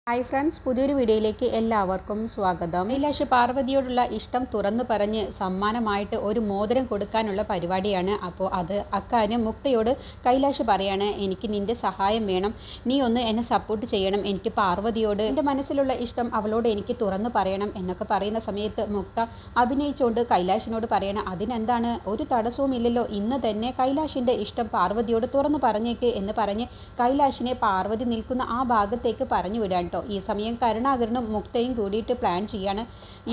Hi friends, പുതിയൊരു വീഡിയോയിലേക്ക് എല്ലാവർക്കും സ്വാഗതം. കൈലാഷ് പാർവതിയോടുള്ള ഇഷ്ടം തുറന്നു പറഞ്ഞ് സമ്മാനമായിട്ട് ഒരു മോതിരം കൊടുക്കാനുള്ള പരിപാടിയാണ്. അപ്പോൾ അക്കാര്യം മുക്തയോട് കൈലാഷ് പറയാണ്, എനിക്ക് നിൻ്റെ സഹായം വേണം, നീ ഒന്ന് എന്നെ സപ്പോർട്ട് ചെയ്യണം, എനിക്ക് പാർവതിയോട് എൻ്റെ മനസ്സിലുള്ള ഇഷ്ടം അവളോട് എനിക്ക് തുറന്നു പറയണം എന്നൊക്കെ പറയുന്ന സമയത്ത് മുക്ത അഭിനയിച്ചുകൊണ്ട് കൈലാഷിനോട് പറയണം, അതിനെന്താണ്, ഒരു തടസ്സവും ഇല്ലല്ലോ, ഇന്ന് തന്നെ കൈലാഷിൻ്റെ ഇഷ്ടം പാർവതിയോട് തുറന്നു പറഞ്ഞേക്ക് എന്ന് പറഞ്ഞ് കൈലാഷിനെ പാർവതി നിൽക്കുന്ന ആ ഭാഗത്തേക്ക് പറഞ്ഞു വിടാൻ കേട്ടോ. ഈ സമയം കരുണാകരനും മുക്തയും കൂടിയിട്ട് പ്ലാൻ ചെയ്യാണ്,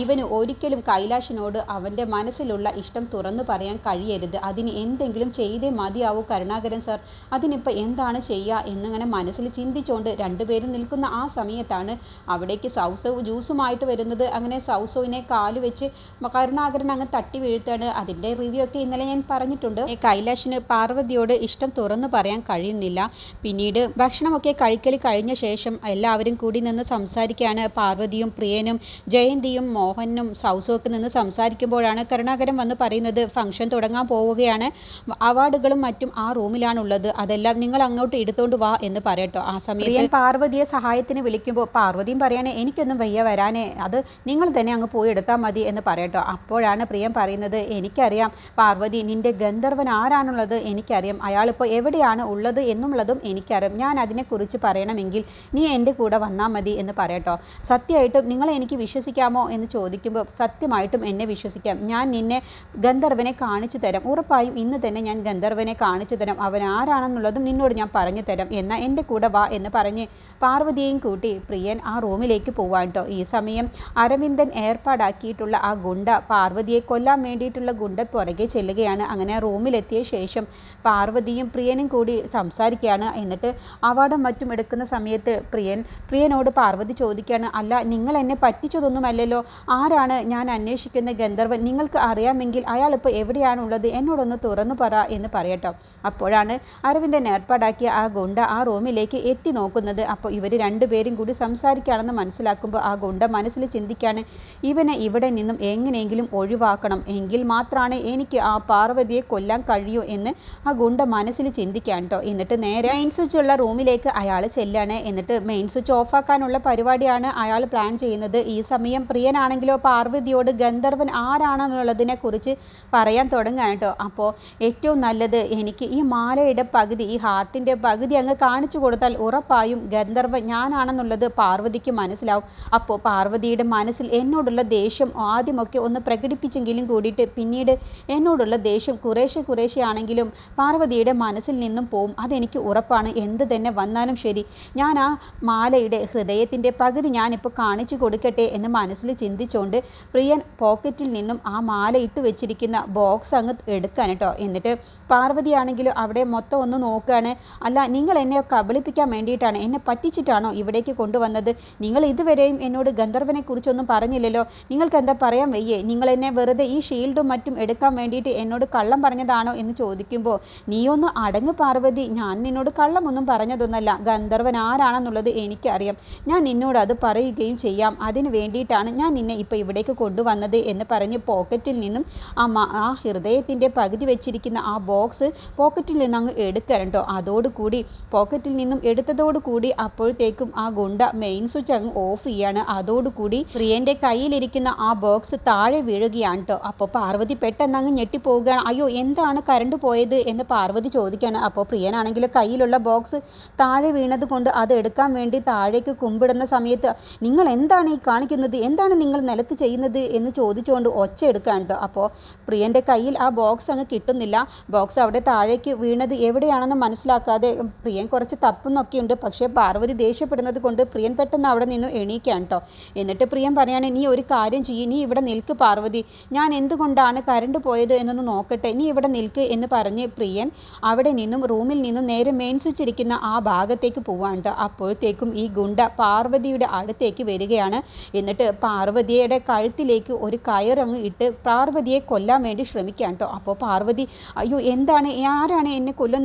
ഇവന് ഒരിക്കലും കൈലാഷിനോട് അവൻ്റെ മനസ്സിലുള്ള ഇഷ്ടം തുറന്നു പറയാൻ കഴിയരുത്, അതിന് എന്തെങ്കിലും ചെയ്തേ മതിയാവൂ കരുണാകരൻ സാർ, അതിനിപ്പോൾ എന്താണ് ചെയ്യുക എന്നിങ്ങനെ മനസ്സിൽ ചിന്തിച്ചുകൊണ്ട് രണ്ടുപേരും നിൽക്കുന്ന ആ സമയത്താണ് അവിടേക്ക് സൗസവ് ജ്യൂസുമായിട്ട് വരുന്നത്. അങ്ങനെ സൗസവിനെ കാല് വെച്ച് കരുണാകരൻ അങ്ങ് തട്ടി വീഴ്ത്താണ്. അതിൻ്റെ റിവ്യൂ ഒക്കെ ഇന്നലെ ഞാൻ പറഞ്ഞിട്ടുണ്ട്. കൈലാഷിന് പാർവതിയോട് ഇഷ്ടം തുറന്നു പറയാൻ കഴിയുന്നില്ല. പിന്നീട് ഭക്ഷണമൊക്കെ കഴിക്കൽ കഴിഞ്ഞ ശേഷം എല്ലാവരും കൂടി നിന്ന് സംസാരിക്കുകയാണ്. പാർവതിയും പ്രിയനും ജയന്തിയും മോഹനും സൗസുമൊക്കെ നിന്ന് സംസാരിക്കുമ്പോഴാണ് കരുണാകരൻ വന്ന് പറയുന്നത്, ഫംഗ്ഷൻ തുടങ്ങാൻ പോവുകയാണ്, അവാർഡുകളും മറ്റും ആ റൂമിലാണുള്ളത്, അതെല്ലാം നിങ്ങൾ അങ്ങോട്ട് എടുത്തോണ്ട് വാ എന്ന് പറയട്ടോ. ആ സമയം പാർവതിയെ സഹായത്തിന് വിളിക്കുമ്പോൾ പാർവതിയും പറയാണ്, എനിക്കൊന്നും വയ്യ വരാനേ, അത് നിങ്ങൾ തന്നെ അങ്ങ് പോയി എടുത്താൽ മതി എന്ന് പറയട്ടോ. അപ്പോഴാണ് പ്രിയൻ പറയുന്നത്, എനിക്കറിയാം പാർവതി, നിന്റെ ഗന്ധർവൻ ആരാണുള്ളത് എനിക്കറിയാം, അയാളിപ്പോൾ എവിടെയാണ് ഉള്ളത് എന്നുള്ളതും എനിക്കറിയാം, ഞാൻ അതിനെക്കുറിച്ച് പറയണമെങ്കിൽ നീ എൻ്റെ കൂടെ വന്നാൽ മതി എന്ന് പറയട്ടോ. സത്യമായിട്ടും നിങ്ങളെ എനിക്ക് വിശ്വസിക്കാമോ എന്ന് ചോദിക്കുമ്പോൾ സത്യമായിട്ടും എന്നെ വിശ്വസിക്കാം, ഞാൻ നിന്നെ ഗന്ധർവനെ കാണിച്ചു തരാം, ഉറപ്പായും ഇന്ന് തന്നെ ഞാൻ ഗന്ധർവനെ കാണിച്ചു തരാം, അവൻ ആരാണെന്നുള്ളതും നിന്നോട് ഞാൻ പറഞ്ഞു തരാം, എന്നാൽ എൻ്റെ കൂടെ വാ എന്ന് പറഞ്ഞ് പാർവതിയെയും കൂട്ടി പ്രിയൻ ആ റൂമിലേക്ക് പോവാൻ കേട്ടോ. ഈ സമയം അരവിന്ദൻ ഏർപ്പാടാക്കിയിട്ടുള്ള ആ ഗുണ്ട പാർവതിയെ കൊല്ലാൻ വേണ്ടിയിട്ടുള്ള ഗുണ്ട പുറകെ ചെല്ലുകയാണ്. അങ്ങനെ റൂമിലെത്തിയ ശേഷം പാർവതിയും പ്രിയനും കൂടി സംസാരിക്കുകയാണ്. എന്നിട്ട് അവാർഡും മറ്റും എടുക്കുന്ന സമയത്ത് പ്രിയനോട് പാർവതി ചോദിക്കുകയാണ്, അല്ല നിങ്ങൾ എന്നെ പറ്റിച്ചതൊന്നുമല്ലല്ലോ, ആരാണ് ഞാൻ അന്വേഷിക്കുന്ന ഗന്ധർവൻ, നിങ്ങൾക്ക് അറിയാമെങ്കിൽ അയാൾ ഇപ്പോൾ എവിടെയാണുള്ളത് എന്നോടൊന്ന് തുറന്നു പറ എന്ന് പറയട്ടോ. അപ്പോഴാണ് അരവിന്ദൻ ഏർപ്പാടാക്കിയ ആ ഗുണ്ട ആ റൂമിലേക്ക് എത്തി നോക്കുന്നത്. അപ്പോൾ ഇവർ രണ്ടുപേരും കൂടി സംസാരിക്കുകയാണെന്ന് മനസ്സിലാക്കുമ്പോൾ ആ ഗുണ്ട മനസ്സിൽ ചിന്തിക്കുകയാണ്, ഇവനെ ഇവിടെ നിന്നും എങ്ങനെയെങ്കിലും ഒഴിവാക്കണം, എങ്കിൽ മാത്രമാണ് എനിക്ക് ആ പാർവതിയെ കൊല്ലാൻ കഴിയൂ എന്ന് ആ ഗുണ്ട മനസ്സിൽ ചിന്തിക്കാൻ കേട്ടോ. എന്നിട്ട് നേരെ മെയിൻ സ്വിച്ച് ഉള്ള റൂമിലേക്ക് അയാൾ ചെല്ലാണ്. എന്നിട്ട് മെയിൻ സ്വിച്ച് ഓഫാക്കാനുള്ള പരിപാടിയാണ് അയാൾ പ്ലാൻ ചെയ്യുന്നത്. ഈ സമയം പ്രിയനാണെങ്കിലോ പാർവതിയോട് ഗന്ധർവൻ ആരാണെന്നുള്ളതിനെ കുറിച്ച് പറയാൻ തുടങ്ങാൻ കേട്ടോ. അപ്പോൾ ഏറ്റവും നല്ലത് എനിക്ക് ഈ മാലയുടെ പകുതി, ഈ ഹാർട്ടിൻ്റെ പകുതി അങ്ങ് കാണിച്ചു കൊടുത്താൽ ഉറപ്പായും ഗന്ധർവൻ ഞാനാണെന്നുള്ളത് പാർവതിക്ക് മനസ്സിലാവും. അപ്പോൾ പാർവതിയുടെ മനസ്സിൽ എന്നോടുള്ള ദേഷ്യം ആദ്യമൊക്കെ ഒന്ന് പ്രകടിപ്പിച്ചെങ്കിലും കൂടിയിട്ട് പിന്നീട് എന്നോടുള്ള ദേഷ്യം കുറേശ്ശെ ആണെങ്കിലും പാർവതിയുടെ മനസ്സിൽ നിന്നും പോവും, അതെനിക്ക് ഉറപ്പാണ്, എന്ത് തന്നെ വന്നാലും ശരി ഞാൻ ആ മാലയുടെ ഹൃദയത്തിൻ്റെ പകുതി ഞാനിപ്പോൾ കാണിച്ചു കൊടുക്കട്ടെ എന്ന് മനസ്സിൽ ചിന്തിച്ചുകൊണ്ട് പ്രിയൻ പോക്കറ്റിൽ നിന്നും ആ മാല ഇട്ട് വെച്ചിരിക്കുന്ന ബോക്സ് അങ്ങ് എടുക്കാൻ കേട്ടോ. എന്നിട്ട് പാർവതിയാണെങ്കിലും അവിടെ മൊത്തം ഒന്ന് നോക്കുകയാണ്, അല്ല നിങ്ങൾ എന്നെ കബളിപ്പിക്കാൻ വേണ്ടിയിട്ടാണ്, എന്നെ പറ്റിച്ചിട്ടാണോ ഇവിടേക്ക് കൊണ്ടുവന്നത്, നിങ്ങൾ ഇതുവരെയും എന്നോട് ഗന്ധർവനെ കുറിച്ചൊന്നും പറഞ്ഞില്ലല്ലോ, നിങ്ങൾക്ക് എന്താ പറയാൻ വയ്യേ, നിങ്ങൾ എന്നെ വെറുതെ ഈ ഷീൽഡും മറ്റും എടുക്കാൻ വേണ്ടിയിട്ട് എന്നോട് കള്ളം പറഞ്ഞതാണോ എന്ന് ചോദിക്കുമ്പോൾ, നീയൊന്ന് അടങ്ങ് പാർവതി, ഞാൻ നിന്നോട് കള്ളമൊന്നും പറഞ്ഞതൊന്നല്ല, ഗന്ധർവൻ ആരാണെന്നുള്ളത് എനിക്കറിയാം, ഞാൻ നിന്നോട് അത് പറയുകയും ചെയ്യാം, അതിന് വേണ്ടിയിട്ടാണ് ഞാൻ നിന്നെ ഇപ്പോൾ ഇവിടേക്ക് കൊണ്ടുവന്നത് എന്ന് പറഞ്ഞ് പോക്കറ്റിൽ നിന്നും ആ ഹൃദയത്തിൻ്റെ പകുതി വെച്ചിരിക്കുന്ന ആ ബോക്സ് പോക്കറ്റിൽ നിന്ന് അങ്ങ് എടുക്കാൻ കേട്ടോ. അതോടുകൂടി പോക്കറ്റിൽ നിന്നും എടുത്തതോടുകൂടി അപ്പോഴത്തേക്കും ആ ഗുണ്ട മെയിൻ സ്വിച്ച് അങ്ങ് ഓഫ് ചെയ്യാണ്. അതോടുകൂടി പ്രിയൻ്റെ കയ്യിലിരിക്കുന്ന ആ ബോക്സ് താഴെ വീഴുകയാണ് കേട്ടോ. അപ്പോൾ പാർവതി പെട്ടെന്ന് അങ്ങ് ഞെട്ടിപ്പോവുകയാണ്, അയ്യോ എന്താണ് കറണ്ട് പോയത് എന്ന് പാർവതി ചോദിക്കുകയാണ്. അപ്പോൾ പ്രിയനാണെങ്കിൽ കയ്യിലുള്ള ബോക്സ് താഴെ വീണത് കൊണ്ട് അത് എടുക്കാൻ വേണ്ടി താഴേക്ക് കുമ്പിടുന്ന സമയത്ത്, നിങ്ങൾ എന്താണ് ഈ കാണിക്കുന്നത്, എന്താണ് നിങ്ങൾ നിലത്ത് ചെയ്യുന്നത് എന്ന് ചോദിച്ചുകൊണ്ട് ഒച്ച എടുക്കാൻ കേട്ടോ. അപ്പോൾ പ്രിയൻ്റെ കയ്യിൽ ആ ബോക്സ് അങ്ങ് കിട്ടുന്നില്ല. ബോക്സ് അവിടെ താഴേക്ക് വീണത് എവിടെയാണെന്ന് മനസ്സിലാക്കാതെ പ്രിയൻ കുറച്ച് തപ്പുന്നൊക്കെയുണ്ട്. പക്ഷേ പാർവതി ദേഷ്യപ്പെടുന്നത് കൊണ്ട് പ്രിയൻ പെട്ടെന്ന് അവിടെ നിന്ന് എണീക്കാൻ കേട്ടോ. എന്നിട്ട് പ്രിയൻ പറയാണ്, നീ ഒരു കാര്യം ചെയ്യും, നീ ഇവിടെ നിൽക്ക് പാർവതി, ഞാൻ എന്തുകൊണ്ടാണ് കറണ്ട് പോയത് എന്നൊന്ന് നോക്കട്ടെ, നീ ഇവിടെ നിൽക്ക് എന്ന് പറഞ്ഞ് പ്രിയൻ അവിടെ നിന്നും റൂമിൽ നിന്നും നേരെ മെയിൻ സ്വിച്ച് ഇരിക്കുന്ന ആ ഭാഗത്തേക്ക് പോവാണ്ട്. അപ്പോഴത്തേക്കും ഈ ഗുണ്ട പാർവതിയുടെ അടുത്തേക്ക് വരികയാണ്. എന്നിട്ട് പാർവതിയുടെ കഴുത്തിലേക്ക് ഒരു കയറങ്ങ് ഇട്ട് പാർവതിയെ കൊല്ലാൻ വേണ്ടി ശ്രമിക്കാൻ കേട്ടോ. അപ്പോൾ പാർവതി, അയ്യോ എന്താണ്, ആരാണ് എന്നെ കൊല്ലാൻ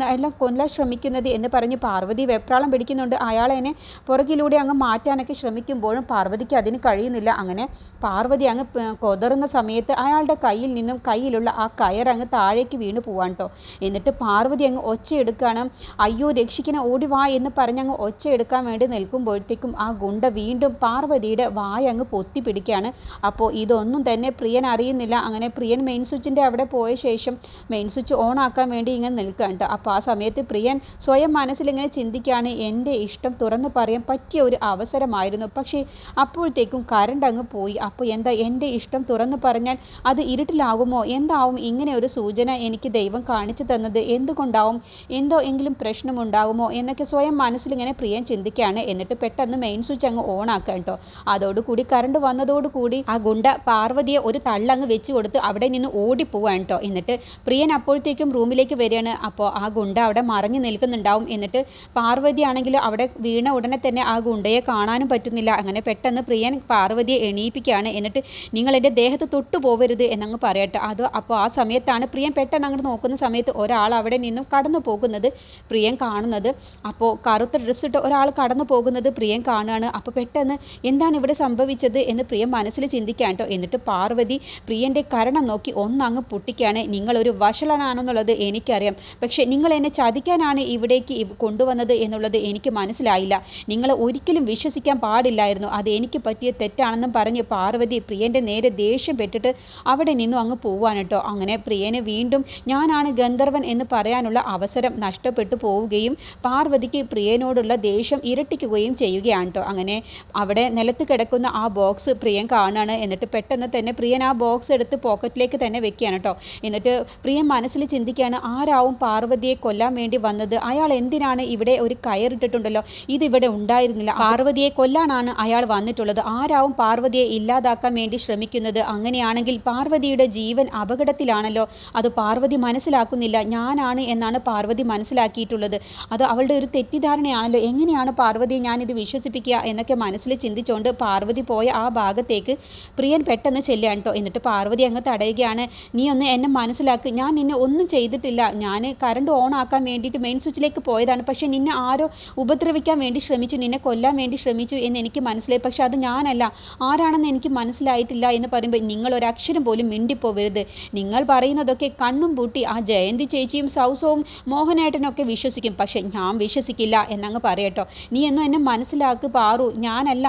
ശ്രമിക്കുന്നത് എന്ന് പറഞ്ഞ് പാർവതി വെപ്രാളം പിടിക്കുന്നുണ്ട്. അയാളെ എന്നെ പുറകിലൂടെ അങ്ങ് മാറ്റാനൊക്കെ ശ്രമിക്കുമ്പോഴും പാർവതിക്ക് അതിന് കഴിയുന്നില്ല. അങ്ങനെ പാർവതി അങ്ങ് കൊതറുന്ന സമയത്ത് അയാളുടെ കയ്യിൽ നിന്നും കയ്യിലുള്ള ആ കയറങ്ങ് താഴേക്ക് വീണ് പോവാൻ കേട്ടോ. എന്നിട്ട് പാർവതി അങ്ങ് ഒച്ചയെടുക്കുകയാണ്, അയ്യോ രക്ഷിക്കണ ഓടി വാ എന്ന് പറഞ്ഞങ്ങ് ഒച്ചയെടുക്കാൻ വേണ്ടി നിൽക്കുമ്പോൾ അപ്പോഴത്തേക്കും ആ ഗുണ്ട വീണ്ടും പാർവതിയുടെ വായ അങ്ങ് പൊത്തി പിടിക്കുകയാണ്. അപ്പോൾ ഇതൊന്നും തന്നെ പ്രിയൻ അറിയുന്നില്ല. അങ്ങനെ പ്രിയൻ മെയിൻ സ്വിച്ചിൻ്റെ അവിടെ പോയ ശേഷം മെയിൻ സ്വിച്ച് ഓൺ ആക്കാൻ വേണ്ടി ഇങ്ങനെ നിൽക്കുകയാണ്. അപ്പോൾ ആ സമയത്ത് പ്രിയൻ സ്വയം മനസ്സിലിങ്ങനെ ചിന്തിക്കുകയാണ്, എൻ്റെ ഇഷ്ടം തുറന്നു പറയാൻ പറ്റിയ ഒരു അവസരമായിരുന്നു, പക്ഷേ അപ്പോഴത്തേക്കും കറണ്ട് അങ്ങ് പോയി. അപ്പോൾ എന്താ എൻ്റെ ഇഷ്ടം തുറന്നു പറഞ്ഞാൽ അത് ഇരുട്ടിലാകുമോ, എന്താവും ഇങ്ങനെ ഒരു സൂചന എനിക്ക് ദൈവം കാണിച്ചു തന്നത്, എന്തുകൊണ്ടാവും, എന്തോ എങ്കിലും പ്രശ്നമുണ്ടാകുമോ എന്നൊക്കെ സ്വയം മനസ്സിലിങ്ങനെ പ്രിയൻ ചിന്തിക്കുകയാണ്. എന്നിട്ട് പെട്ടെന്ന് മെയിൻ സ്വിച്ച് അങ്ങ് ഓൺ ആക്കുക കേട്ടോ. അതോടുകൂടി കറണ്ട് വന്നതോടുകൂടി ആ ഗുണ്ട പാർവതിയെ ഒരു തള്ളങ്ങ് വെച്ച് കൊടുത്ത് അവിടെ നിന്ന് ഓടിപ്പോവാണ് കേട്ടോ. എന്നിട്ട് പ്രിയൻ അപ്പോഴത്തേക്കും റൂമിലേക്ക് വരികയാണ്. അപ്പോൾ ആ ഗുണ്ട അവിടെ മറഞ്ഞു നിൽക്കുന്നുണ്ടാവും. എന്നിട്ട് പാർവതി ആണെങ്കിൽ അവിടെ വീണ ഉടനെ തന്നെ ആ ഗുണ്ടയെ കാണാനും പറ്റുന്നില്ല. അങ്ങനെ പെട്ടെന്ന് പ്രിയൻ പാർവതിയെ എണീപ്പിക്കുകയാണ്. എന്നിട്ട് നിങ്ങൾ എൻ്റെ ദേഹത്ത് തൊട്ടു പോവരുത് എന്നങ്ങ് പറയട്ടെ. അപ്പോൾ ആ സമയത്താണ് പ്രിയൻ പെട്ടെന്ന് അങ്ങോട്ട് നോക്കുന്ന സമയത്ത് ഒരാൾ അവിടെ നിന്നും കടന്നു പോകുന്നത് പ്രിയൻ കാണുന്നത്. അപ്പോൾ കറുത്ത ഡ്രസ്സിട്ട് ഒരാൾ കടന്നു പോകുന്നത് പ്രിയൻ കാണുകയാണ്. അപ്പോൾ പെട്ടെന്ന് എന്താണ് ഇവിടെ സംഭവിച്ചത് എന്ന് പ്രിയൻ മനസ്സിൽ ചിന്തിക്കാൻ കേട്ടോ. എന്നിട്ട് പാർവതി പ്രിയൻ്റെ കരണം നോക്കി ഒന്നങ്ങ് പൊട്ടിക്കുകയാണ്. നിങ്ങളൊരു വഷളനാണെന്നുള്ളത് എനിക്കറിയാം, പക്ഷേ നിങ്ങൾ എന്നെ ചതിക്കാനാണ് ഇവിടേക്ക് കൊണ്ടുവന്നത് എന്നുള്ളത് എനിക്ക് മനസ്സിലായില്ല. നിങ്ങളെ ഒരിക്കലും വിശ്വസിക്കാൻ പാടില്ലായിരുന്നു, അത് എനിക്ക് പറ്റിയ തെറ്റാണെന്നും പറഞ്ഞ് പാർവതി പ്രിയൻ്റെ നേരെ ദേഷ്യം പെട്ടിട്ട് അവിടെ നിന്നും അങ്ങ് പോവാണ് കേട്ടോ. അങ്ങനെ പ്രിയന് വീണ്ടും ഞാനാണ് ഗന്ധർവൻ എന്ന് പറയാനുള്ള അവസരം നഷ്ടപ്പെട്ടു പോവുകയും പാർവതിക്ക് പ്രിയനോടുള്ള ദേഷ്യം ഇരട്ടിക്കുകയും ചെയ്യുകയാണ് കേട്ടോ. അങ്ങനെ അവിടെ നിലത്ത് കിടക്കുന്ന ആ ബോക്സ് പ്രിയൻ കാണുകയാണ്. എന്നിട്ട് പെട്ടെന്ന് തന്നെ പ്രിയൻ ആ ബോക്സ് എടുത്ത് പോക്കറ്റിലേക്ക് തന്നെ വെക്കുകയാണ് കേട്ടോ. എന്നിട്ട് പ്രിയൻ മനസ്സിൽ ചിന്തിക്കുകയാണ്, ആരാവും പാർവതിയെ കൊല്ലാൻ വേണ്ടി വന്നത്, അയാൾ എന്തിനാണ് ഇവിടെ ഒരു കയറിട്ടിട്ടുണ്ടല്ലോ, ഇതിവിടെ ഉണ്ടായിരുന്നില്ല, പാർവതിയെ കൊല്ലാനാണ് അയാൾ വന്നിട്ടുള്ളത്, ആരാവും പാർവതിയെ ഇല്ലാതാക്കാൻ വേണ്ടി ശ്രമിക്കുന്നത്, അങ്ങനെയാണെങ്കിൽ പാർവതിയുടെ ജീവൻ അപകടത്തിലാണല്ലോ, അത് പാർവതി മനസ്സിലാക്കുന്നില്ല, ഞാനാണ് എന്നാണ് പാർവതി മനസ്സിലാക്കിയിട്ടുള്ളത്, അത് അവളുടെ ഒരു തെറ്റിദ്ധാരണയാണല്ലോ, എങ്ങനെയാണ് പാർവതിയെ ഞാനിത് വിശ്വസിപ്പിക്കുക എന്നൊക്കെ മനസ്സിൽ ചിന്തിച്ചുകൊണ്ട് പാർവതി പോയ ആ ഭാഗത്തേക്ക് പ്രിയൻ പെട്ടെന്ന് ചെല്ലുകയാണ് കേട്ടോ. എന്നിട്ട് പാർവതി അങ്ങ് തടയുകയാണ്, നീ ഒന്ന് എന്നെ മനസ്സിലാക്ക്, ഞാൻ നിന്നെ ഒന്നും ചെയ്തിട്ടില്ല, ഞാൻ കറണ്ട് ഓൺ ആക്കാൻ വേണ്ടിയിട്ട് മെയിൻ സ്വിച്ചിലേക്ക് പോയതാണ്, പക്ഷേ നിന്നെ ആരോ ഉപദ്രവിക്കാൻ വേണ്ടി ശ്രമിച്ചു, നിന്നെ കൊല്ലാൻ വേണ്ടി ശ്രമിച്ചു എന്ന് എനിക്ക് മനസ്സിലായി, പക്ഷെ അത് ഞാനല്ല, ആരാണെന്ന് എനിക്ക് മനസ്സിലായിട്ടില്ല എന്ന് പറയുമ്പോൾ നിങ്ങൾ ഒരക്ഷരം പോലും മിണ്ടിപ്പോവരുത്, നിങ്ങൾ പറയുന്നതൊക്കെ കണ്ണും പൂട്ടി ആ ജയന്തി ചേച്ചിയും സൗസവും മോഹനേട്ടനൊക്കെ വിശ്വസിക്കും, പക്ഷെ ഞാൻ വിശ്വസിക്കില്ല എന്നങ്ങ് പറയട്ടോ. നീ എന്നും എന്നെ മനസ്സിലാക്ക് പാറു, ഞാനല്ല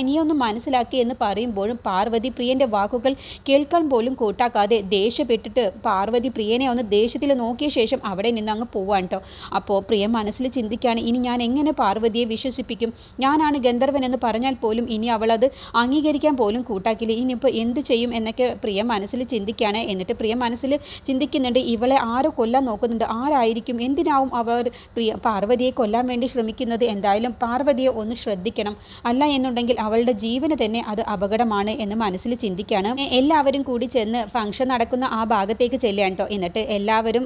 ഇനിയൊന്നും മനസ്സിലാക്കി എന്ന് പറയുമ്പോഴും പാർവതി പ്രിയൻ്റെ വാക്കുകൾ കേൾക്കാൻ പോലും കൂട്ടാക്കാതെ ദേഷ്യപ്പെട്ടിട്ട് പാർവതി പ്രിയനെ ഒന്ന് ദേഷ്യത്തിൽ നോക്കിയ ശേഷം അവിടെ നിന്ന് അങ്ങ് പോവാൻ കേട്ടോ. അപ്പോൾ പ്രിയ മനസ്സിൽ ചിന്തിക്കുകയാണ്, ഇനി ഞാൻ എങ്ങനെ പാർവതിയെ വിശ്വസിപ്പിക്കും, ഞാനാണ് ഗന്ധർവൻ എന്ന് പറഞ്ഞാൽ പോലും ഇനി അവളത് അംഗീകരിക്കാൻ പോലും കൂട്ടാക്കില്ല, ഇനിയിപ്പോൾ എന്ത് ചെയ്യും എന്നൊക്കെ പ്രിയ മനസ്സിൽ ചിന്തിക്കുകയാണ്. എന്നിട്ട് പ്രിയ മനസ്സിൽ ചിന്തിക്കുന്നുണ്ട്, ഇവളെ ആരോ കൊല്ലാൻ നോക്കുന്നുണ്ട്, ആരായിരിക്കും, എന്തിനാവും അവർ പാർവതിയെ കൊല്ലാൻ വേണ്ടി ശ്രമിക്കുന്നത്, എന്തായാലും പാർവതിയെ ഒന്ന് ശ്രദ്ധിക്കണം, അല്ല എന്നുണ്ടെങ്കിൽ അവളുടെ ജീവന് തന്നെ അത് അപകടമാണ് എന്ന് മനസ്സിൽ ചിന്തിക്കുകയാണ്. എല്ലാവരും കൂടി ചെന്ന് ഫംഗ്ഷൻ നടക്കുന്ന ആ ഭാഗത്തേക്ക് ചെല്ലുകയാണ് കേട്ടോ. എന്നിട്ട് എല്ലാവരും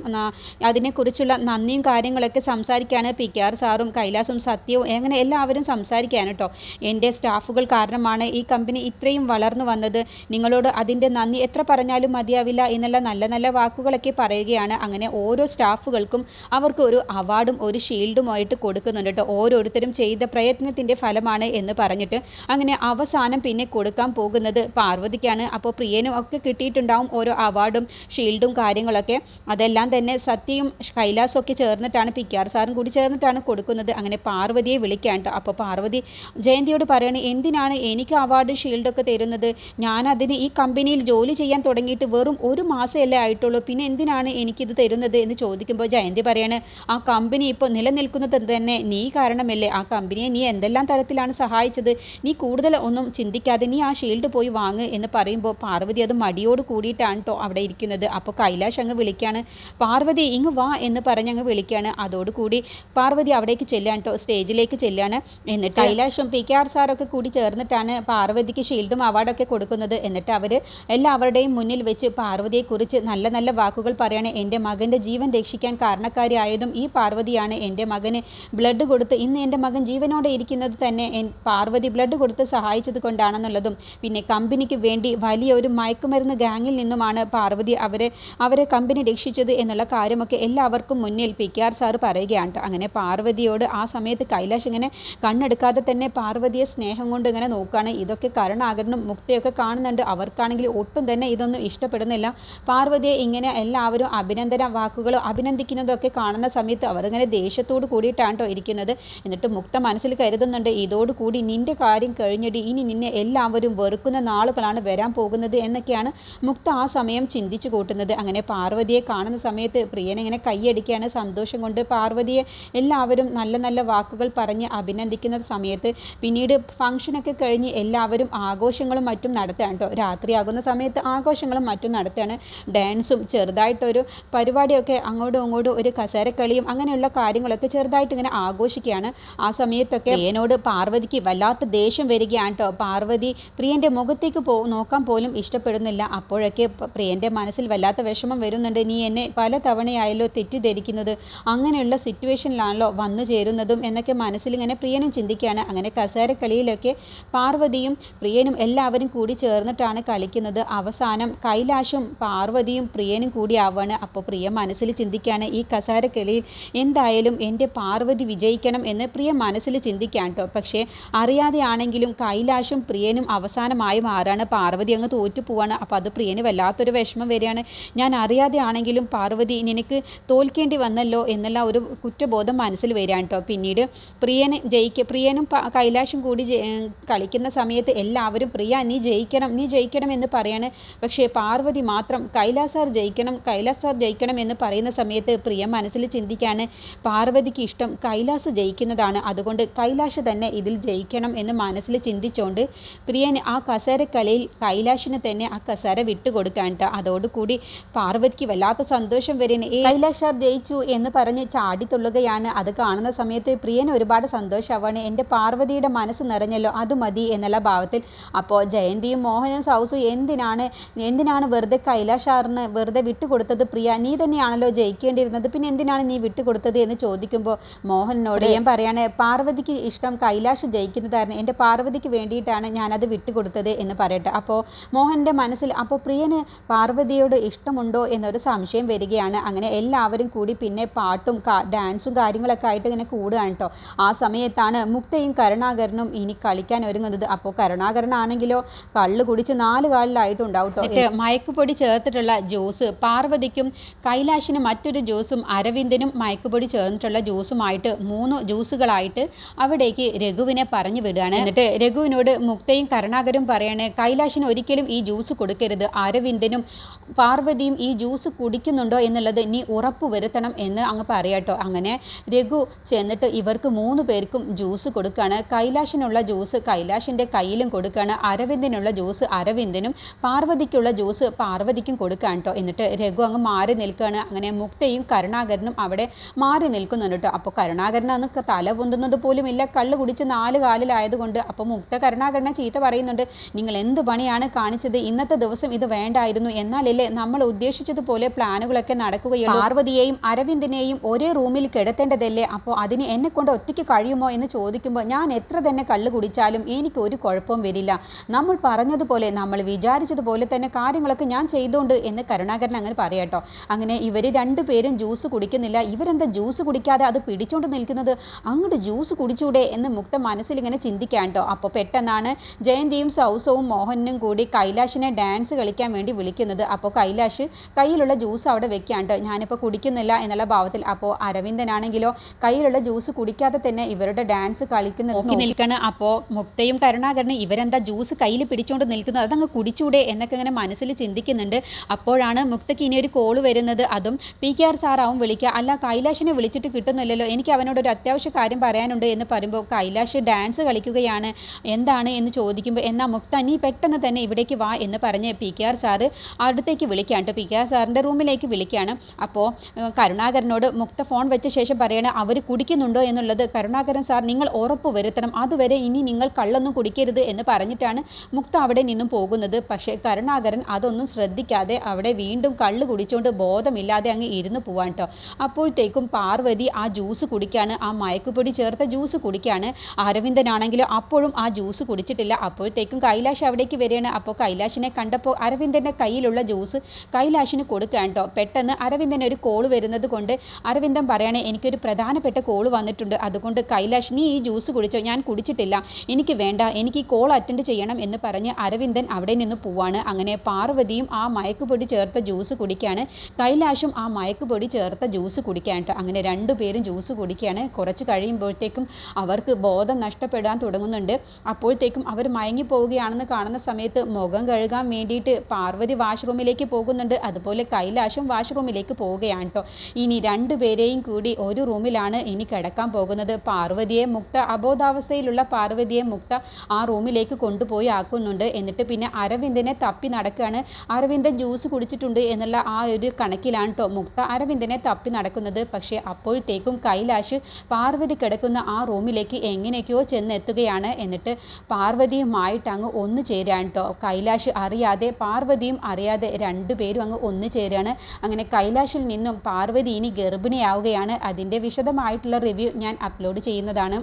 അതിനെക്കുറിച്ചുള്ള നന്ദിയും കാര്യങ്ങളൊക്കെ സംസാരിക്കുകയാണ്. PKR സാറും കൈലാസും സത്യവും അങ്ങനെ എല്ലാവരും സംസാരിക്കുകയാണ് കേട്ടോ. എൻ്റെ സ്റ്റാഫുകൾ കാരണമാണ് ഈ കമ്പനി ഇത്രയും വളർന്നു വന്നത്, നിങ്ങളോട് അതിൻ്റെ നന്ദി എത്ര പറഞ്ഞാലും മതിയാവില്ല എന്നുള്ള നല്ല നല്ല വാക്കുകളൊക്കെ പറയുകയാണ്. അങ്ങനെ ഓരോ സ്റ്റാഫുകൾക്കും അവർക്ക് ഒരു അവാർഡും ഒരു ഷീൽഡുമായിട്ട് കൊടുക്കുന്നുണ്ട് കേട്ടോ. ഓരോരുത്തരും ചെയ്ത പ്രയത്നത്തിൻ്റെ ഫലമാണ് എന്ന് പറഞ്ഞിട്ട് അങ്ങനെ അവസാനം പിന്നെ കൊടുക്കാൻ പോകുന്നത് പാർവതിക്കാണ്. അപ്പോൾ പ്രിയനും ഒക്കെ കിട്ടിയിട്ടുണ്ടാവും ഓരോ അവാർഡും ഷീൽഡും കാര്യങ്ങളൊക്കെ, അതെല്ലാം തന്നെ സത്യയും കൈലാസും ഒക്കെ ചേർന്നിട്ടാണ് PKR സാറും കൂടി ചേർന്നിട്ടാണ് കൊടുക്കുന്നത്. അങ്ങനെ പാർവതിയെ വിളിക്കാൻ കേട്ടോ. അപ്പോൾ പാർവതി ജയന്തിയോട് പറയണേ, എന്തിനാണ് എനിക്ക് അവാർഡ് ഷീൽഡൊക്കെ തരുന്നത്, ഞാനതിന് ഈ കമ്പനിയിൽ ജോലി ചെയ്യാൻ തുടങ്ങിയിട്ട് വെറും 1 മാസമല്ലേ ആയിട്ടുള്ളൂ, പിന്നെ എന്തിനാണ് എനിക്കിത് തരുന്നത് എന്ന് ചോദിക്കുമ്പോൾ ജയന്തി പറയാണ്, ആ കമ്പനി ഇപ്പോൾ നിലനിൽക്കുന്നത് തന്നെ നീ കാരണമല്ലേ, ആ കമ്പനിയെ നീ എന്തെല്ലാം തരത്തിലാണ് സഹായിച്ചത്, നീ കൂടുതൽ ഒന്നും ചിന്തിക്കാതെ നീ ആ ഷീൽഡ് പോയി വാങ്ങ് എന്ന് പറയുമ്പോൾ പാർവതി അത് മടിയോട് കൂടിയിട്ടാണ് കേട്ടോ അവിടെ ഇരിക്കുന്നത്. അപ്പോൾ കൈലാഷ് അങ്ങ് വിളിക്കുകയാണ്, പാർവതി ഇങ്ങ് വാ എന്ന് പറഞ്ഞ് അങ്ങ് വിളിക്കുകയാണ്. അതോടുകൂടി പാർവതി അവിടേക്ക് ചെല്ലുകയാണ് കേട്ടോ, സ്റ്റേജിലേക്ക് ചെല്ലുകയാണ്. എന്നിട്ട് കൈലാഷും PKR സാറൊക്കെ കൂടി ചേർന്നിട്ടാണ് പാർവതിക്ക് ഷീൽഡും അവാർഡൊക്കെ കൊടുക്കുന്നത്. എന്നിട്ട് അവർ എല്ലാവരുടെയും മുന്നിൽ വെച്ച് പാർവതിയെക്കുറിച്ച് നല്ല നല്ല വാക്കുകൾ പറയാണ്. എൻ്റെ മകൻ്റെ ജീവൻ രക്ഷിക്കാൻ കാരണക്കാരിയായതും ഈ പാർവതിയാണ്, എൻ്റെ മകന് ബ്ലഡ് കൊടുത്ത് ഇന്ന് എൻ്റെ മകൻ ജീവനോടെ ഇരിക്കുന്നത് തന്നെ പാർവതി ബ്ലഡ് കൊടുത്ത് സഹായിച്ചത് കൊണ്ടാണെന്നുള്ളതും, പിന്നെ കമ്പനിക്ക് വേണ്ടി വലിയൊരു മയക്കുമരുന്ന് ഗാങ്ങിൽ നിന്നുമാണ് പാർവതി അവരെ കമ്പനി രക്ഷിച്ചത് എന്നുള്ള കാര്യമൊക്കെ എല്ലാവർക്കും മുന്നിൽ PKR സാർ പറയുകയാണ്. അങ്ങനെ പാർവതിയോട് ആ സമയത്ത് കൈലാഷ് ഇങ്ങനെ കണ്ണെടുക്കാതെ തന്നെ പാർവതിയെ സ്നേഹം കൊണ്ട് ഇങ്ങനെ നോക്കുകയാണ്. ഇതൊക്കെ കരുണാകരനും മുക്തയൊക്കെ കാണുന്നുണ്ട്, അവർക്കാണെങ്കിൽ ഒട്ടും തന്നെ ഇതൊന്നും ഇഷ്ടപ്പെടുന്നില്ല. പാർവതിയെ ഇങ്ങനെ എല്ലാവരും അഭിനന്ദന വാക്കുകളോ അഭിനന്ദിക്കുന്നതൊക്കെ കാണുന്ന സമയത്ത് അവരിങ്ങനെ ദേഷ്യത്തോട് കൂടിയിട്ടാണ് കേട്ടോ ഇരിക്കുന്നത്. എന്നിട്ട് മുക്ത മനസ്സിൽ മനസ്സിൽ കരുതുന്നുണ്ട്, ഇതോടുകൂടി നിന്റെ കാര്യം കഴിഞ്ഞിട്ട് ഇനി നിന്നെ എല്ലാവരും വെറുക്കുന്ന നാളുകളാണ് വരാൻ പോകുന്നത് എന്നൊക്കെയാണ് മുക്ത ആ സമയം ചിന്തിച്ചു കൂട്ടുന്നത്. അങ്ങനെ പാർവതിയെ കാണുന്ന സമയത്ത് പ്രിയൻ ഇങ്ങനെ കൈയടിക്കുകയാണ് സന്തോഷം കൊണ്ട്. പാർവതിയെ എല്ലാവരും നല്ല നല്ല വാക്കുകൾ പറഞ്ഞ് അഭിനന്ദിക്കുന്ന സമയത്ത് പിന്നീട് ഫംഗ്ഷനൊക്കെ കഴിഞ്ഞ് എല്ലാവരും ആഘോഷങ്ങളും മറ്റും നടത്തുകയാണ് കേട്ടോ. രാത്രിയാകുന്ന സമയത്ത് ആഘോഷങ്ങളും മറ്റും നടത്തുകയാണ്. ഡാൻസും ചെറുതായിട്ടൊരു പരിപാടിയൊക്കെ അങ്ങോട്ടും ഇങ്ങോട്ടും ഒരു കസേരക്കളിയും അങ്ങനെയുള്ള കാര്യങ്ങളൊക്കെ ചെറുതായിട്ട് ഇങ്ങനെ ആഘോഷിക്കുകയാണ്. ആ സമയത്തൊക്കെ പ്രിയനോട് പാർവതിക്ക് വല്ലാത്ത ദേഷ്യം വരികയാണ് കേട്ടോ. പാർവതി പ്രിയൻ്റെ മുഖത്തേക്ക് നോക്കാൻ പോലും ഇഷ്ടപ്പെടുന്നില്ല. അപ്പോഴൊക്കെ പ്രിയൻ്റെ മനസ്സിൽ വല്ലാത്ത വിഷമം വരുന്നുണ്ട്. നീ എന്നെ പല തവണയായല്ലോ തെറ്റിദ്ധരിക്കുന്നത്, അങ്ങനെയുള്ള സിറ്റുവേഷനിലാണല്ലോ വന്നു ചേരുന്നതും എന്നൊക്കെ മനസ്സിലിങ്ങനെ പ്രിയനും ചിന്തിക്കുകയാണ്. അങ്ങനെ കസേരക്കളിയിലൊക്കെ പാർവതിയും പ്രിയനും എല്ലാവരും കൂടി ചേർന്നിട്ടാണ് കളിക്കുന്നത്. അവസാനം കൈലാഷും പാർവതിയും പ്രിയനും കൂടി ആവുകയാണ്. അപ്പോൾ പ്രിയ മനസ്സിൽ ചിന്തിക്കുകയാണ്, ഈ കസേരക്കളിയിൽ എന്തായാലും എൻ്റെ പാർവതി വിജയിക്കണം എന്ന് പ്രിയ മനസ്സിൽ ചിന്തിക്കുകയാണ് കേട്ടോ. പക്ഷേ അറിയാതെ ആണെങ്കിലും കൈലാഷും പ്രിയനും അവസാനമായി മാറാണ്. പാർവതി അങ്ങ് തോറ്റു പോവാണ്. അപ്പോൾ അത് പ്രിയന് വല്ലാത്തൊരു വിഷമം വരികയാണ്. ഞാൻ അറിയാതെ ആണെങ്കിലും പാർവതി നിനക്ക് തോൽക്കേണ്ടി വന്നല്ലോ എന്നുള്ള ഒരു കുറ്റബോധം മനസ്സിൽ വരികയാണ് കേട്ടോ. പിന്നീട് പ്രിയനും കൈലാഷും കൂടി കളിക്കുന്ന സമയത്ത് എല്ലാവരും പ്രിയ നീ ജയിക്കണം എന്ന് പറയാണ്. പക്ഷേ പാർവതി മാത്രം കൈലാസ് സാർ ജയിക്കണം എന്ന് പറയുന്ന സമയത്ത് പ്രിയ മനസ്സിൽ ചിന്തിക്കാണ്, പാർവതിക്ക് ഇഷ്ടം കൈലാസ് ജയിക്കുന്നതാണ്, അതുകൊണ്ട് കൈലാഷ് തന്നെ ഇതിൽ ജയിക്കണം എന്ന് മനസ്സിൽ ചിന്തിച്ചുകൊണ്ട് പ്രിയൻ ആ കസേരക്കളിയിൽ കൈലാഷിന് തന്നെ ആ കസേര വിട്ടുകൊടുക്കാൻ കേട്ടോ. അതോടുകൂടി പാർവതിക്ക് വല്ലാത്ത സന്തോഷം വരെയാണ്. കൈലാഷ് സാർ ജയിച്ചു എന്ന് പറഞ്ഞ് ചാടിത്തുള്ളുകയാണ്. അത് കാണുന്ന സമയത്ത് പ്രിയന് ഒരുപാട് സന്തോഷമാവാണ്. എൻ്റെ പാർവതിയുടെ മനസ്സ് നിറഞ്ഞല്ലോ, അത് മതി എന്നുള്ള ഭാവത്തിൽ. അപ്പോൾ ജയന്തിയും മോഹനും സൗസും എന്തിനാണ് വെറുതെ കൈലാഷ് സാറിന് വെറുതെ വിട്ടുകൊടുത്തത്? പ്രിയ നീ തന്നെയാണല്ലോ ജയിക്കേണ്ടിയിരുന്നത്, പിന്നെ എന്തിനാണ് നീ വിട്ടുകൊടുത്തത് എന്ന് ചോദിക്കുമ്പോൾ മോഹനോട് ഞാൻ പറയാണ്, പാർവതിക്ക് ഇഷ്ടം കൈലാഷ് ജയിക്കുന്നതായിരുന്നു, എൻ്റെ പാർവതിക്ക് വേണ്ടിയിട്ടാണ് ഞാനത് വിട്ടുകൊടുത്തത് എന്ന് പറയട്ടെ. അപ്പോൾ മോഹൻ്റെ മനസ്സിൽ അപ്പോൾ പ്രിയന് പാർവതിയോട് ഇഷ്ടമുണ്ടോ എന്നൊരു സംശയം വരികയാണ്. അങ്ങനെ എല്ലാവരും കൂടി പിന്നെ പാട്ടും ഡാൻസും കാര്യങ്ങളൊക്കെ ആയിട്ട് ഇങ്ങനെ കൂടുകയാണ് കേട്ടോ. ആ സമയത്താണ് മുക്തയും കരുണാകരനും ഇനി കളിക്കാൻ ഒരുങ്ങുന്നത്. അപ്പോൾ കരുണാകരനാണെങ്കിലോ കള്ള് കുടിച്ച് 4 കാലിലായിട്ടുണ്ടാവും കേട്ടോ. മയക്കുപൊടി ചേർത്തിട്ടുള്ള ജ്യൂസ് പാർവതിക്കും കൈലാഷിന് മറ്റൊരു ജ്യൂസും അരവിന്ദനും മയക്കുപൊടി ചേർന്നിട്ടുള്ള ജ്യൂസുമായിട്ട് 3 ജ്യൂസുകളായിട്ട് അവിടേക്ക് രഘുവിനെ പറഞ്ഞു വിടുകയാണ്. എന്നിട്ട് രഘുവിനോട് മുക്തയും കരുണാകരും പറയാണ്, കൈലാഷിന് ഒരിക്കലും ഈ ജ്യൂസ് കൊടുക്കരുത്, അരവിന്ദനും പാർവതിയും ഈ ജ്യൂസ് കുടിക്കുന്നുണ്ടോ എന്നുള്ളത് നീ ഉറപ്പുവരുത്തണം എന്ന് അങ്ങ് പറയാട്ടോ. അങ്ങനെ രഘു ചെന്നിട്ട് ഇവർക്ക് 3 പേർക്കും ജ്യൂസ് കൊടുക്കുകയാണ്. കൈലാഷിനുള്ള ജ്യൂസ് കൈലാഷിൻ്റെ കയ്യിലും കൊടുക്കുകയാണ്, അരവിന്ദനുള്ള ജ്യൂസ് അരവിന്ദനും പാർവതിക്കുള്ള ജ്യൂസ് പാർവതിക്കും കൊടുക്കുകയാണ് കേട്ടോ. എന്നിട്ട് രഘു അങ്ങ് മാറി നിൽക്കുകയാണ്. അങ്ങനെ മുക്തയും കരുണാകരനും അവിടെ മാറി നിൽക്കുന്നുണ്ട് കേട്ടോ. അപ്പോൾ കരുണാകരൻ അന്ന് തല പൊന്തുന്നത് പോലും ഇല്ല, കള്ള് കുടിച്ച് 4 കാലിലായതുകൊണ്ട്. അപ്പോൾ മുക്ത കരുണാകരനെ ചീത്ത പറയുന്നുണ്ട്, നിങ്ങൾ എന്ത് പണിയാണ് കാണിച്ചത്, ഇന്നത്തെ ദിവസം ഇത് വേണ്ടായിരുന്നു, എന്നാലല്ലേ നമ്മൾ ഉദ്ദേശിച്ചതുപോലെ പ്ലാനുകളൊക്കെ നടക്കുകയുള്ളൂ, പാർവതിയെയും അരവിന്ദനെയും ഒരേ റൂമിൽ കിടത്തേണ്ടതല്ലേ, അപ്പോൾ അതിന് എന്നെ കൊണ്ട് ഒറ്റയ്ക്ക് കഴിയുമോ എന്ന് ചോദിക്കുമ്പോൾ ഞാൻ എത്ര തന്നെ കള്ള് കുടിച്ചാലും എനിക്ക് ഒരു കുഴപ്പവും വരില്ല, നമ്മൾ പറഞ്ഞതുപോലെ നമ്മൾ വിചാരിച്ചതുപോലെ തന്നെ കാര്യങ്ങളൊക്കെ ഞാൻ ചെയ്തോണ്ട് എന്ന് കരുണാകരൻ അങ്ങനെ പറയാട്ടോ. അങ്ങനെ ഇവർ 2 പേരും ജ്യൂസ് കുടിക്കുന്നില്ല. ഇവരെന്താ ജ്യൂസ് കുടിക്കാതെ അത് പിടിച്ചോണ്ട് നിൽക്കുന്നത്, അങ്ങോട്ട് ജ്യൂസ് കുടിച്ചൂടെ എന്ന് മുക്ത മനസ്സിൽ ഇങ്ങനെ ചിന്തിക്കാൻ കേട്ടോ. അപ്പോൾ പെട്ടെന്നാണ് ജയന്തിയും സൗസവും മോഹനും കൂടി കൈലാഷിനെ ഡാൻസ് കളിക്കാൻ വേണ്ടി വിളിക്കുന്നത്. അപ്പോൾ കൈലാഷ് കയ്യിലുള്ള ജ്യൂസ് അവിടെ വെക്കാൻ കേട്ടോ, ഞാനിപ്പോൾ കുടിക്കുന്നില്ല എന്നുള്ള ഭാവത്തിൽ. അപ്പോൾ അരവിന്ദനാണെങ്കിലോ കയ്യിലുള്ള ജ്യൂസ് കുടിക്കാതെ തന്നെ ഇവരുടെ ഡാൻസ് നോക്കി നിൽക്കണം. അപ്പോൾ മുക്തയും കരുണാകരനും ഇവരെന്താ ജ്യൂസ് കയ്യിൽ പിടിച്ചുകൊണ്ട് നിൽക്കുന്നത്, അതങ്ങ് കുടിച്ചൂടെ എന്നൊക്കെ ഇങ്ങനെ മനസ്സിൽ ചിന്തിക്കുന്നുണ്ട്. അപ്പോഴാണ് മുക്തയ്ക്ക് ഇനി ഒരു കോള് വരുന്നത്. അതും PKR സാറാവും വിളിക്കുക. അല്ല കൈലാഷിനെ വിളിച്ചിട്ട് കിട്ടുന്നില്ലല്ലോ, എനിക്ക് അവനോടൊരു അത്യാവശ്യ കാര്യം പറയാനുണ്ട് എന്ന് പറയുമ്പോൾ കൈലാഷ് ഡാൻസ് കളിക്കുകയാണ്, എന്താണ് എന്ന് ചോദിക്കുമ്പോൾ എന്നാൽ മുക്ത നീ പെട്ടെന്ന് തന്നെ ഇവിടേക്ക് വാ എന്ന് പറഞ്ഞ് PKR സാറ് അടുത്തേക്ക് വിളിക്കുകയാണ്. PKR സാറിൻ്റെ റൂമിലേക്ക് വിളിക്കുകയാണ്. അപ്പോൾ കരുണാകരനോട് മുക്ത ഫോൺ വെച്ച ശേഷം പറയണ അവർ കുടിക്കുന്നുണ്ടോ എന്നുള്ളത് കരുണാകരൻ സാർ നിങ്ങൾ ഉറപ്പ് വരുത്തണം, അതുവരെ ഇനി നിങ്ങൾ കള്ളൊന്നും കുടിക്കരുത് എന്ന് പറഞ്ഞിട്ടാണ് മുക്ത അവിടെ നിന്നും പോകുന്നത്. പക്ഷേ കരുണാകരൻ അതൊന്നും ശ്രദ്ധിക്കാതെ അവിടെ വീണ്ടും കള്ള് കുടിച്ചുകൊണ്ട് ബോധമില്ലാതെ അങ്ങ് ഇരുന്ന് പോവാൻ കേട്ടോ. അപ്പോഴത്തേക്കും പാർവതി ആ ജ്യൂസ് കുടിക്കുകയാണ്, ആ മയക്കുപൊടി ചേർത്ത ജ്യൂസ് കുടിക്കുകയാണ്. അരവിന്ദനാണെങ്കിലും അപ്പോഴും ആ ജ്യൂസ് കുടിച്ചിട്ടില്ല. അപ്പോഴത്തേക്കും കൈലാഷ് അവിടേക്ക് വരികയാണ്. അപ്പോൾ കൈലാഷിനെ കണ്ടപ്പോൾ അരവിന്ദൻ്റെ കയ്യിലുള്ള ജ്യൂസ് കൈലാഷിന് കൊടുക്കുകയാണ് കേട്ടോ. പെട്ടെന്ന് അരവിന്ദന് ഒരു കോള് വരുന്നത് കൊണ്ട് അരവിന്ദൻ പറയണേ എനിക്കൊരു പ്രധാനപ്പെട്ട കോള് വന്നിട്ടുണ്ട്, അതുകൊണ്ട് കൈലാഷ് നീ ഈ ജ്യൂസ് കുടിച്ചോ, ഞാൻ കുടിച്ചിട്ടില്ല, എനിക്ക് വേണ്ട, എനിക്ക് ഈ കോൾ അറ്റൻഡ് ചെയ്യണം എന്ന് പറഞ്ഞ് അരവിന്ദൻ അവിടെ നിന്ന് പോവാണ്. അങ്ങനെ പാർവതിയും ആ മയക്കുപൊടി ചേർത്ത ജ്യൂസ് കുടിക്കുകയാണ്, കൈലാഷും ആ മയക്കുപൊടി ചേർത്ത ജ്യൂസ് കുടിക്കുകയാണ് കേട്ടോ. അങ്ങനെ 2 പേരും ജ്യൂസ് കുടിക്കുകയാണ്. കുറച്ച് കഴിയുമ്പോഴത്തേക്കും അവർക്ക് ബോധം നഷ്ടപ്പെടാൻ തുടങ്ങുന്നുണ്ട്. അപ്പോഴത്തേക്കും അവർ മയങ്ങിപ്പോവുകയാണെന്ന് കാണുന്ന സമയത്ത് മുഖം കഴുകാൻ വേണ്ടിയിട്ട് പാർവതി വാഷ്റൂമിലേക്ക് പോകുന്നുണ്ട്. അതുപോലെ കൈലാഷും വാഷ്റൂമിലേക്ക് പോവുകയാണ് കേട്ടോ. ഇനി രണ്ടുപേരെയും കൂടി ഒരു റൂമിലാണ് ഇനി കിടക്കാൻ പോകുന്നത്. അബോധാവസ്ഥയിലുള്ള പാർവതിയെ മുക്ത ആ റൂമിലേക്ക് കൊണ്ടുപോയി ആക്കുന്നുണ്ട്. എന്നിട്ട് പിന്നെ അരവിന്ദനെ തപ്പി നടക്കുകയാണ്. അരവിന്ദൻ ജ്യൂസ് കുടിച്ചിട്ടുണ്ട് എന്നുള്ള ആ ഒരു കണക്കിലാണ് കേട്ടോ മുക്ത അരവിന്ദനെ തപ്പി നടക്കുന്നത്. പക്ഷേ അപ്പോഴത്തേക്കും കൈലാഷ് പാർവതി കിടക്കുന്ന ആ റൂമിലേക്ക് എങ്ങനെയൊക്കെയോ ചെന്നെത്തുകയാണ്. എന്നിട്ട് പാർവതിയുമായിട്ട് അങ്ങ് ഒന്നു ചേരുകയാണ് കേട്ടോ. കൈലാഷ് അറിയാതെ പാർവതിയും അറിയാതെ രണ്ടുപേരും അങ്ങ് ഒന്നു ചേരുകയാണ്. അങ്ങനെ കൈലാഷിൽ നിന്നും പാർവതി ഇനി ഗർഭിണിയാവുകയാണ്. അതിൻ്റെ വിശദമായിട്ടുള്ള റിവ്യൂ ഞാൻ അപ്ലോഡ് ചെയ്യുന്നതാണ്.